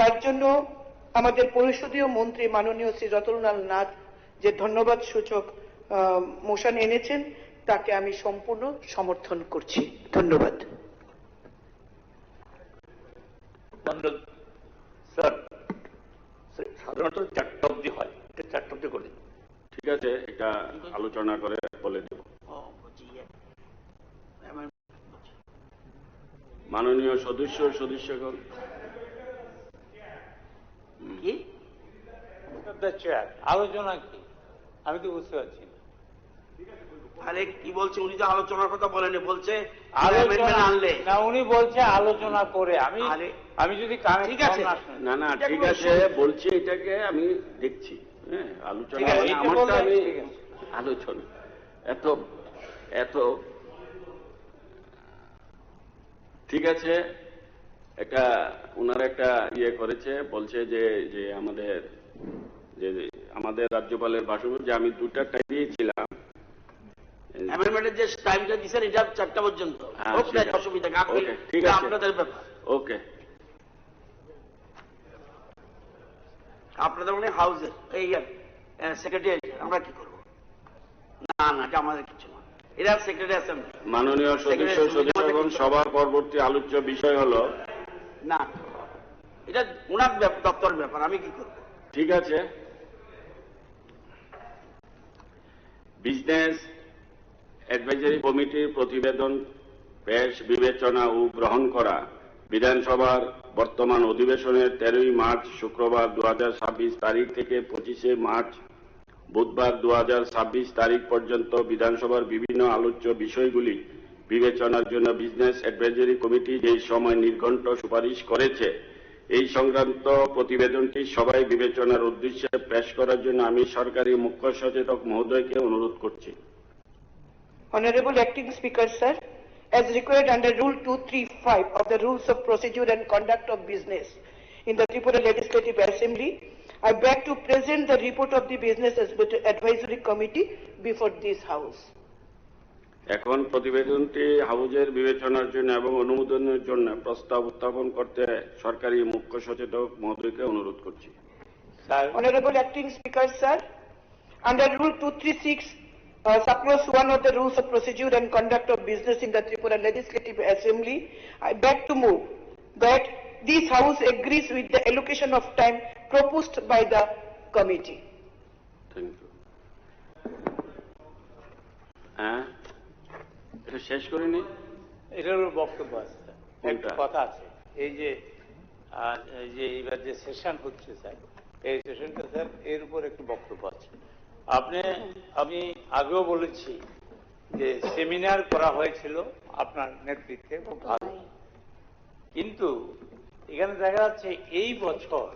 তার জন্য আমাদের পরিষদীয় মন্ত্রী মাননীয় শ্রী রতনলাল নাথ যে ধন্যবাদ সূচক মোশন এনেছেন তাকে আমি সম্পূর্ণ সমর্থন করছি। ধন্যবাদ। স্যার, সাধারণত 4টা অবধি হয়, 4টা অবধি করে। ঠিক আছে, এটা আলোচনা করে বলে দেব। মাননীয় সদস্যগণ, কি আলোচনা কি আমি তো বুঝতে পারছি না। আরে কি বলছে উনি তো আলোচনার কথা বলেনি, বলছে আনলে না, উনি বলছে আলোচনা করে। আমি যদি ঠিক আছে না না ঠিক আছে বলছি, এটাকে আমি দেখছি। হ্যাঁ, আলোচনা আলোচনা এত এত ঠিক আছে। একটা ওনারা একটা ইয়ে করেছে, বলছে যে যে আমাদের রাজ্যপালের ভাষণ, যে আমি 2টা টাইম দিয়েছিলাম, অ্যামেন্ডমেন্টের যে টাইমটা দিয়েছেন এটা 4টা পর্যন্ত। অসুবিধা ঠিক আছে, আপনাদের ব্যাপার। ওকে, আপনাদের মানে হাউসের এই সেক্রেটারি, আমরা কি করবো? না না, এটা আমাদের কিছু না, এরা সেক্রেটারি অ্যাসেম্বলি। মাননীয় সদস্যগণ, সভার পরবর্তী আলোচ্য বিষয় হলো, না এটা ওনার দপ্তরের ব্যাপার, আমি কি করবো? ঠিক আছে, বিজনেস অ্যাডভাইজারি কমিটির প্রতিবেদন পেশ, বিবেচনা ও গ্রহণ করা। বিধানসভার বর্তমান অধিবেশনের 13ই মার্চ শুক্রবার 2026 তারিখ থেকে 25শে মার্চ বুধবার 2026 তারিখ পর্যন্ত বিধানসভার বিভিন্ন আলোচ্য বিষয়গুলি বিবেচনার জন্য বিজনেস অ্যাডভাইজারি কমিটি যে সময় নির্ঘণ্ট সুপারিশ করেছে, এই সংক্রান্ত প্রতিবেদনটি সবাই বিবেচনার উদ্দেশ্যে পেশ করার জন্য আমি সরকারি মুখ্য সচেতক মহোদয়কে অনুরোধ করছি। Honorable Acting Speaker, sir, as required under Rule 235 of the Rules of Procedure and Conduct of Business in the Tripura Legislative Assembly, I beg to present the report of the Business Advisory Committee before this House. এখন প্রতিবেদনটি হাউজের বিবেচনার জন্য এবং অনুমোদনের জন্য প্রস্তাব উত্থাপন করতে সরকারি মুখ্য সচেতক মহোদয়কে অনুরোধ করছি। Honorable Acting Speaker, sir, under Rule 236 Subclause 1 of the Rules of Procedure and Conduct of Business in the Tripura Legislative Assembly, I beg to move that this House agrees with the allocation of time proposed by the committee. Thank you. হ্যাঁ, এটা শেষ করিনি, এটার বক্তব্য আছে, একটা কথা আছে। এই যে এবার যে সেশন হচ্ছে স্যার, এই সেশনটা স্যার এর উপর একটু বক্তব্য আছে। আমি আগেও বলেছি যে সেমিনার করা হয়েছিল আপনার নেতৃত্বে, খুব ভালো, কিন্তু এখানে দেখা যাচ্ছে এই বছর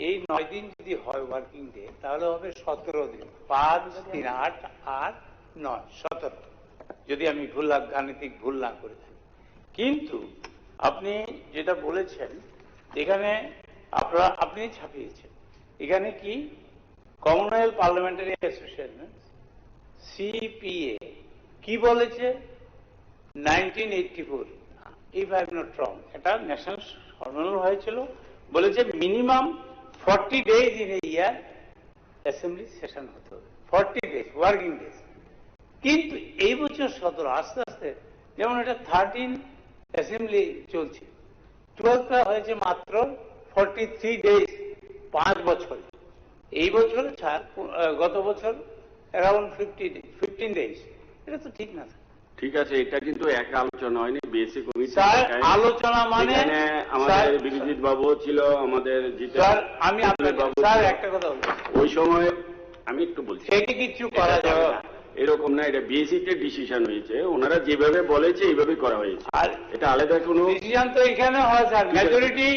এই 9 দিন যদি হয় ওয়ার্কিং ডে, তাহলে হবে 17 দিন, 5, 3, 8, 8, 9, 17, যদি আমি গাণিতিক ভুল না করে থাকি। কিন্তু আপনি যেটা বলেছেন এখানে আপনি ছাপিয়েছেন, এখানে কি কমনওয়েলথ পার্লামেন্টারি অ্যাসোসিয়েশন সিপিএ কি বলেছে 1984, if I am not wrong, এটা ন্যাশনাল সম্মেলন হয়েছিল, বলেছে minimum 40 days in a year assembly session হতে হবে, 40 days ওয়ার্কিং ডেজ। কিন্তু এই বছর 17, আস্তে আস্তে, যেমন এটা 13 অ্যাসেম্বলি চলছে, 12টা হয়েছে মাত্র 43 days 5 বছরে। এই বছর গত বছর অ্যারাউন্ড 15 days, এটা তো ঠিক না। ঠিক আছে, এটা কিন্তু এক আলোচনা হয়নি, বিএসসি কমিটি আলোচনা মানে আমাদের বিবিজিৎ বাবু ছিল, আমাদের আমি স্যার একটা কথা বলছি, ওই সময় আমি একটু বলছি, কিছু করা যাবে না এরকম না, এটা বিএসসি তে ডিসিশন হয়েছে, ওনারা যেভাবে বলেছে এইভাবে করা হয়েছে, আর এটা আলাদা কোনো ডিসিশন তো এখানে হয় sir, majority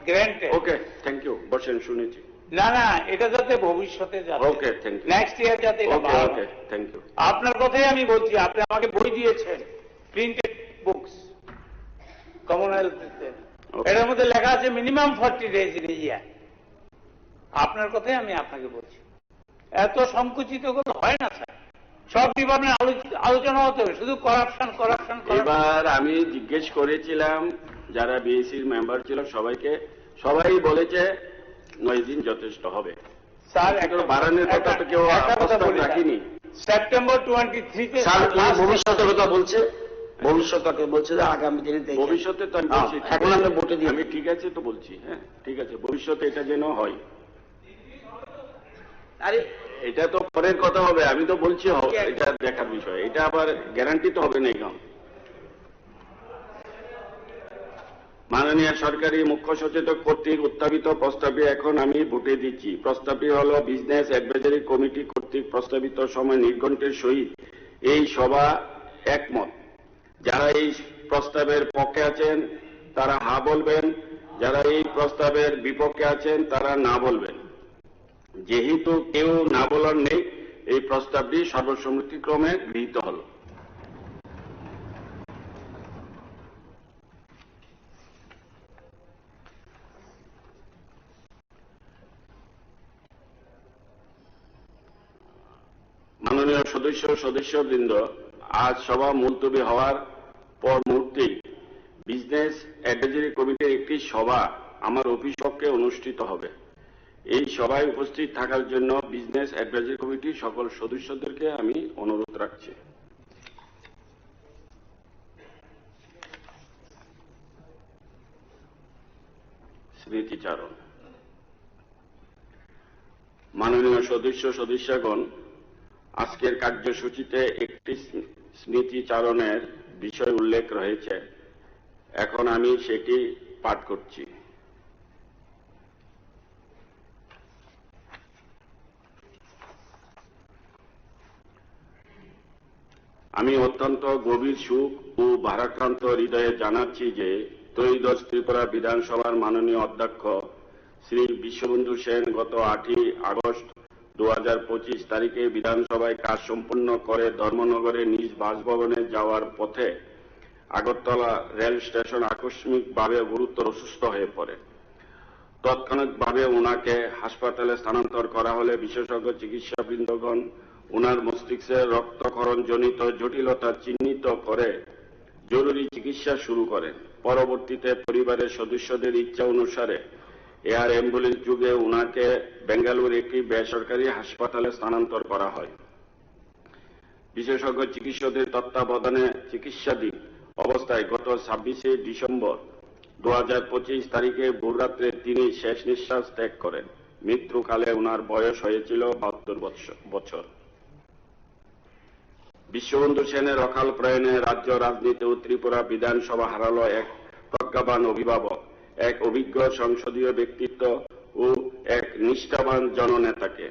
granted. Okay, thank you, বসেন, শুনেছি। না না, এটা যাতে ভবিষ্যতে যাতে, okay, thank you, next year যাতে, ওকে, থ্যাংক ইউ। আপনার কথাই আমি বলছি, আপনি আমাকে বই দিয়েছেন, প্রিন্টেড বুকস কমনওয়েলথ, এটার মধ্যে লেখা আছে মিনিমাম 40 days ইন এ ইয়ার। আপনার কথাই আমি আপনাকে বলছি, এত সংকুচিত কথা হয় না স্যার, সব ডিপার্টমেন্ট আলোচনা হতে হবে, শুধু করাপশন। এবার আমি জিজ্ঞেস করেছিলাম যারা বিএসসির মেম্বার ছিল সবাইকে, সবাই বলেছে 9 দিন যথেষ্ট হবে। স্যার একটা বাড়ানোর কথা তো কেউ প্রস্তাব রাখিনি। সেপ্টেম্বর 23-তে স্যার ভবিষ্যতের কথা বলছে, ভবিষ্যৎকে বলছে যে আগামী দিনে ভবিষ্যতে তো আমি বলছি, এখন আমরা ভোটে দিই। আমি ঠিক আছে তো বলছি, হ্যাঁ ঠিক আছে, ভবিষ্যতে এটা যেন হয়। আরে এটা তো পরের কথা হবে, আমি তো বলছি এটা দেখার বিষয়, এটা আবার গ্যারান্টি তো হবে না। এখন মাননীয় সরকারি মুখ্য সচেতক কর্তৃক উত্থাপিত প্রস্তাবে এখন আমি ভোটে দিচ্ছি। প্রস্তাবটি হল বিজনেস অ্যাডভাইজারি কমিটি কর্তৃক প্রস্তাবিত সময় নির্ঘণ্টের সহিত এই সভা একমত। যারা এই প্রস্তাবের পক্ষে আছেন তারা হা বলবেন, যারা এই প্রস্তাবের বিপক্ষে আছেন তারা না বলবেন। যেহেতু কেউ না বলার নেই, এই প্রস্তাবটি সর্বসম্মতিক্রমে গৃহীত হল। মাননীয় সদস্যবৃন্দ, আজ সভা মুলতবি হওয়ার পর মুহূর্তেই বিজনেস অ্যাডভাইজারি কমিটির একটি সভা আমার অফিস কক্ষে অনুষ্ঠিত হবে। এই সভায় উপস্থিত থাকার জন্য বিজনেস অ্যাডভাইজারি কমিটির সকল সদস্যদেরকে আমি অনুরোধ রাখছি। স্মৃতিচারণ। মাননীয় সদস্যগণ, আজকের কার্যসূচিতে একটি স্মৃতিচারণের বিষয় উল্লেখ রয়েছে। এখন আমি সেটি পাঠ করছি। আমি অত্যন্ত গভীর সুখ ও ভারাক্রান্ত হৃদয়ে জানাচ্ছি যে ত্রয়োদশ ত্রিপুরা বিধানসভার মাননীয় অধ্যক্ষ শ্রী বিশ্ববন্ধু সেন গত 8 আগস্ট 2025 তারিখে বিধানসভায় কাজ সম্পন্ন করে ধর্মনগরে নিজ বাসভবনে যাওয়ার পথে আগরতলা রেল স্টেশন আকস্মিকভাবে গুরুতর অসুস্থ হয়ে পড়ে। তৎক্ষণাৎভাবে ওনাকে হাসপাতালে স্থানান্তর করা হলে বিশেষজ্ঞ চিকিৎসাবৃন্দগণ ওনার মস্তিষ্কের রক্তক্ষরণজনিত জটিলতা চিহ্নিত করে জরুরি চিকিৎসা শুরু করেন। পরবর্তীতে পরিবারের সদস্যদের ইচ্ছা অনুসারে এয়ার অ্যাম্বুলেন্স যুগে ওনাকে বেঙ্গালুরু একটি বেসরকারি হাসপাতালে স্থানান্তর করা হয়। বিশেষজ্ঞ চিকিৎসকদের তত্ত্বাবধানে চিকিৎসাধীন অবস্থায় গত 26 ডিসেম্বর 2025 তারিখে ভোররাত্রে তিনি শেষ নিঃশ্বাস ত্যাগ করেন। মৃত্যুকালে ওনার বয়স হয়েছিল 72 বছর। বিশ্ববন্ধু সেনের অকাল প্রয়াণে রাজ্য রাজনীতি ও ত্রিপুরা বিধানসভা হারালো এক প্রজ্ঞাবান অভিভাবক, এক অভিজ্ঞ সংসদীয় ব্যক্তিত্ব ও এক নিষ্ঠাবান জননেতাকে।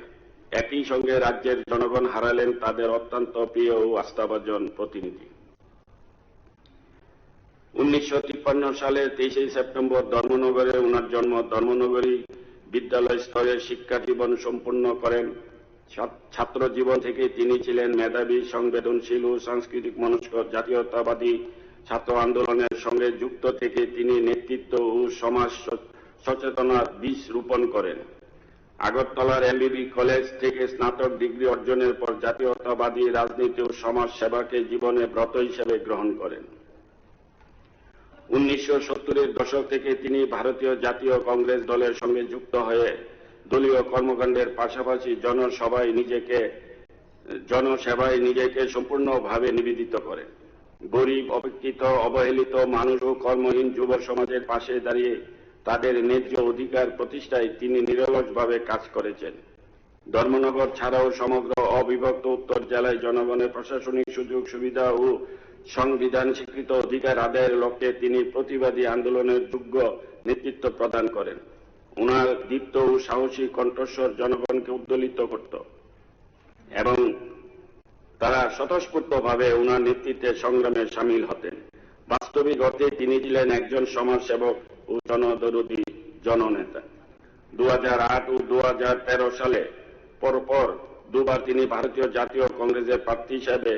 একই সঙ্গে রাজ্যের জনগণ হারালেন তাদের অত্যন্ত প্রিয় ও আস্থাভাজন প্রতিনিধি। 1953 সালে 23 সেপ্টেম্বর ধর্মনগরে ওনার জন্ম। ধর্মনগরী বিদ্যালয় স্তরে শিক্ষা জীবন সম্পন্ন করেন। ছাত্র জীবন থেকে তিনি ছিলেন মেধাবী, সংবেদনশীল ও সাংস্কৃতিক মনস্ক। জাতীয়তাবাদী ছাত্র আন্দোলনের সঙ্গে যুক্ত থেকে তিনি নেতৃত্ব ও সমাজ সচেতনার বীজ রোপণ করেন। আগরতলার এমবিবি কলেজ থেকে স্নাতক ডিগ্রি অর্জনের পর জাতীয়তাবাদী রাজনীতি ও সমাজ সেবাকে জীবনে ব্রত হিসেবে গ্রহণ করেন। 1970-এর দশক থেকে তিনি ভারতীয় জাতীয় কংগ্রেস দলের সঙ্গে যুক্ত হয়ে দলীয় কর্মকাণ্ডের পাশাপাশি জনসেবায় নিজেকে সম্পূর্ণভাবে নিবেদিত করেন। গরিব, অপেক্ষিত, অবহেলিত মানুষ ও কর্মহীন যুব সমাজের পাশে দাঁড়িয়ে তাদের ন্যায্য অধিকার প্রতিষ্ঠায় তিনি নিরলসভাবে কাজ করেছেন। ধর্মনগর ছাড়াও সমগ্র অবিভক্ত উত্তর জেলায় জনগণের প্রশাসনিক সুযোগ সুবিধা ও সংবিধান স্বীকৃত অধিকার আদায়ের লক্ষ্যে তিনি প্রতিবাদী আন্দোলনের যোগ্য নেতৃত্ব প্রদান করেন। ওনার দীপ্ত ও সাহসী কণ্ঠস্বর জনগণকে উদ্দোলিত করত এবং তারা স্বতঃস্ফূর্তভাবে ওনার নেতৃত্বে সংগ্রামে সামিল হতেন। বাস্তবিক অর্থে তিনি ছিলেন একজন সমাজসেবক ও জনদরদী জননেতা। 2008 ও 2013 সালে পরপর দুবার তিনি ভারতীয় জাতীয় কংগ্রেসের প্রার্থী হিসেবে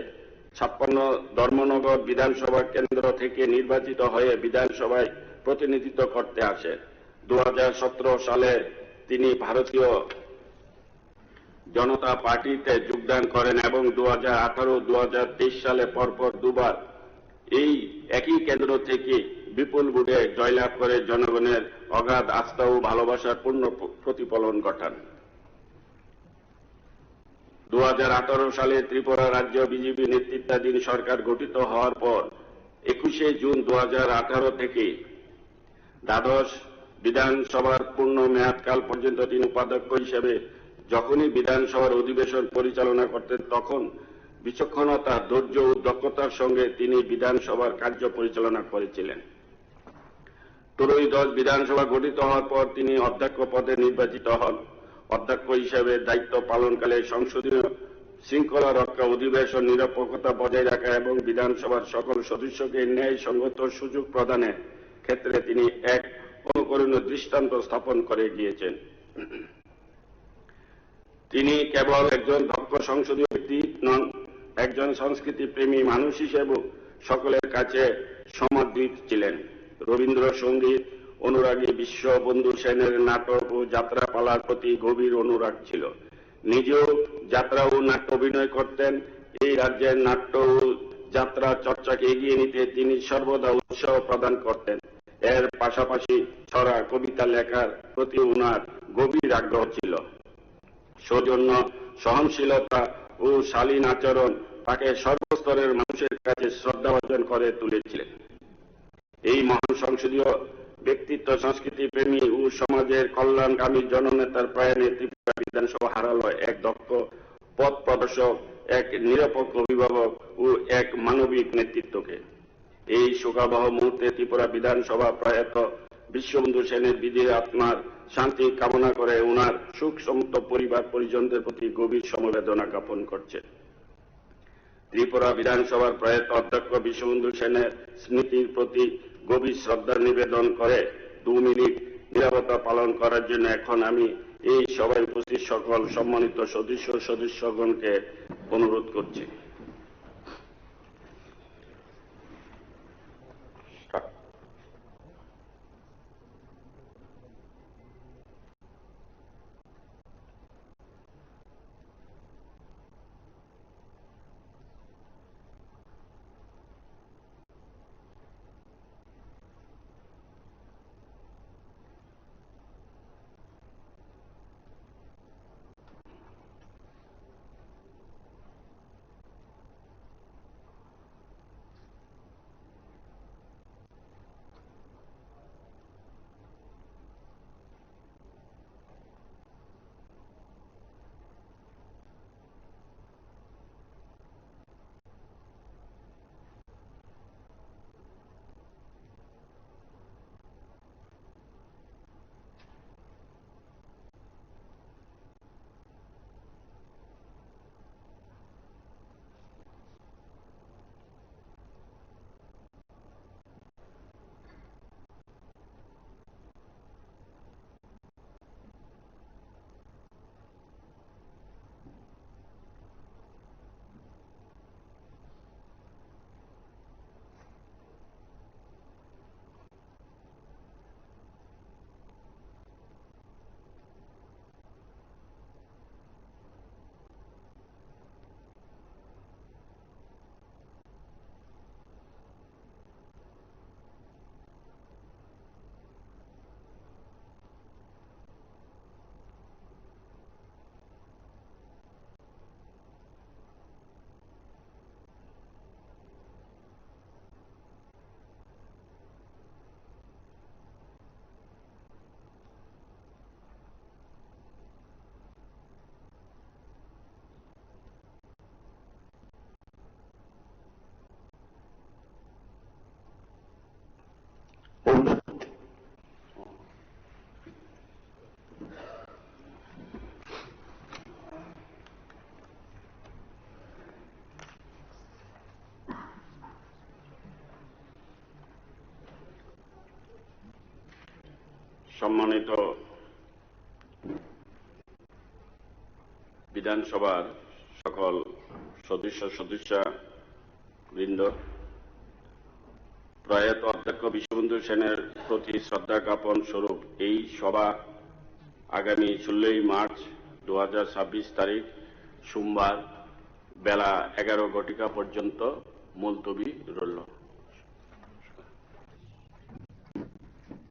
56 ধর্মনগর বিধানসভা কেন্দ্র থেকে নির্বাচিত হয়ে বিধানসভায় প্রতিনিধিত্ব করতে আসেন। 2017 সালে তিনি ভারতীয় জনতা পার্টিতে যোগদান করেন এবং 2018-2023 সালে পরপর দুবার এই একই কেন্দ্র থেকে বিপুল ভোটে জয়লাভ করে জনগণের অগাধ আস্থা ও ভালোবাসার পূর্ণ প্রতিফলন ঘটান। 2018 সালে ত্রিপুরা রাজ্য বিজেপি নেতৃত্বাধীন সরকার গঠিত হওয়ার পর 21শে জুন 2018 থেকে দ্বাদশ বিধানসভার পূর্ণ মেয়াদকাল পর্যন্ত তিনি উপাধ্যক্ষ হিসেবে যখনই বিধানসভার অধিবেশন পরিচালনা করতেন তখন বিচক্ষণতা, ধৈর্য ও দক্ষতার সঙ্গে তিনি বিধানসভার কার্য পরিচালনা করেছিলেন। 13 বিধানসভা গঠিত হওয়ার পর তিনি অধ্যক্ষ পদে নির্বাচিত হন। অধ্যক্ষ হিসেবে দায়িত্ব পালনকালে সংসদীয় শৃঙ্খলা রক্ষা, অধিবেশন নিরপেক্ষতা বজায় রাখা এবং বিধানসভার সকল সদস্যকে ন্যায়সঙ্গত সুযোগ প্রদানের ক্ষেত্রে তিনি এক অনুকরণীয় দৃষ্টান্ত স্থাপন করে গিয়েছেন। তিনি কেবল একজন দক্ষ সংসদীয় ব্যক্তি নন, একজন সংস্কৃতি প্রেমী মানুষ হিসেবে সকলের কাছে সমাদৃত ছিলেন। রবীন্দ্রসঙ্গীত অনুরাগী বিশ্ববন্ধু সেনের নাটক ও যাত্রাপালার প্রতি গভীর অনুরাগ ছিল। নিজেও যাত্রা ও নাট্য অভিনয় করতেন। এই রাজ্যের নাট্য ও যাত্রা চর্চাকে এগিয়ে নিতে তিনি সর্বদা উৎসাহ প্রদান করতেন। এর পাশাপাশি ছড়া, কবিতা লেখার প্রতি উনার গভীর আগ্রহ ছিল। সৌজন্য, সহনশীলতা ও শালীন আচরণ তাকে সর্বস্তরের মানুষের কাছে শ্রদ্ধাভাজন করে তুলেছিলেন। এই মহান সংসদীয় ব্যক্তিত্ব, সংস্কৃতি প্রেমী ও সমাজের কল্যাণকামী জননেতার প্রয়াণে ত্রিপুরা বিধানসভা হারালো এক দক্ষ পথ প্রদর্শক, এক নিরপেক্ষ অভিভাবক ও এক মানবিক নেতৃত্বকে। এই শোকাবহ মুহূর্তে ত্রিপুরা বিধানসভা প্রয়াত বিশ্ববন্ধু সেনের বিধি আত্মার শান্তি কামনা করে উনার সুখ সমস্ত পরিবার পরিজনদের প্রতি গভীর সমবেদনা জ্ঞাপন করছে। ত্রিপুরা বিধানসভার প্রয়াত অধ্যক্ষ বিশ্ববন্ধু সেনের স্মৃতির প্রতি গভীর শ্রদ্ধা নিবেদন করে 2 মিনিট নীরবতা পালন করার জন্য এখন আমি এই সভায় উপস্থিত সকল সম্মানিত সদস্যগণকে অনুরোধ করছি। সম্মানিত বিধানসভার সকল সদস্যবৃন্দ, প্রয়াত অধ্যক্ষ বিশ্ববন্ধু সেনের প্রতি শ্রদ্ধা জ্ঞাপন স্বরূপ এই সভা আগামী 16 মার্চ 2026 তারিখ সোমবার বেলা 11 ঘটিকা পর্যন্ত মুলতবি রইল।